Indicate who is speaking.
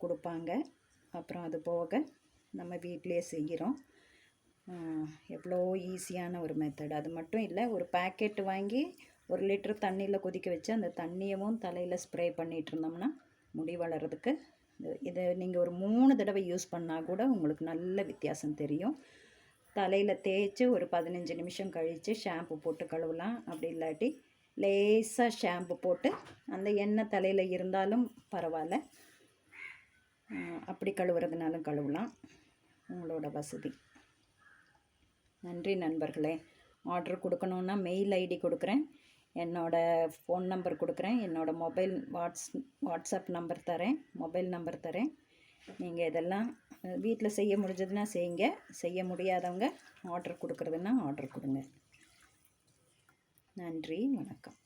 Speaker 1: கொடுப்பாங்க. அப்புறம் அது போக நம்ம வீட்டிலையே செய்கிறோம். எவ்வளோ ஈஸியான ஒரு மெத்தட். அது மட்டும் இல்லை, ஒரு பேக்கெட் வாங்கி 1 லிட்டர் தண்ணியில் கொதிக்க வச்சு அந்த தண்ணியவும் தலையில் ஸ்ப்ரே பண்ணிகிட்டு இருந்தோம்னா முடி வளர்கிறதுக்கு இதை நீங்கள் ஒரு 3 தடவை யூஸ் பண்ணால் கூட உங்களுக்கு நல்ல வித்தியாசம் தெரியும். தலையில் தேய்ச்சி ஒரு 15 நிமிஷம் கழித்து ஷாம்பு போட்டு கழுவலாம். அப்படி இல்லாட்டி லேசாக ஷாம்பு போட்டு அந்த எண்ணெய் தலையில் இருந்தாலும் பரவாயில்ல, அப்படி கழுவுறதுனாலும் கழுவலாம், உங்களோட வசதி. நன்றி நண்பர்களே. ஆர்டர் கொடுக்கணுன்னா மெயில் ஐடி கொடுக்குறேன், என்னோடய ஃபோன் நம்பர் கொடுக்குறேன், என்னோடய மொபைல் வாட்ஸ்அப் நம்பர் தரேன், மொபைல் நம்பர் தரேன். நீங்கள் இதெல்லாம் வீட்டில் செய்ய முடிஞ்சதுன்னா செய்யுங்க. செய்ய முடியாதவங்க ஆர்டர் கொடுக்குறதுன்னா ஆர்டர் கொடுங்க. நன்றி, வணக்கம்.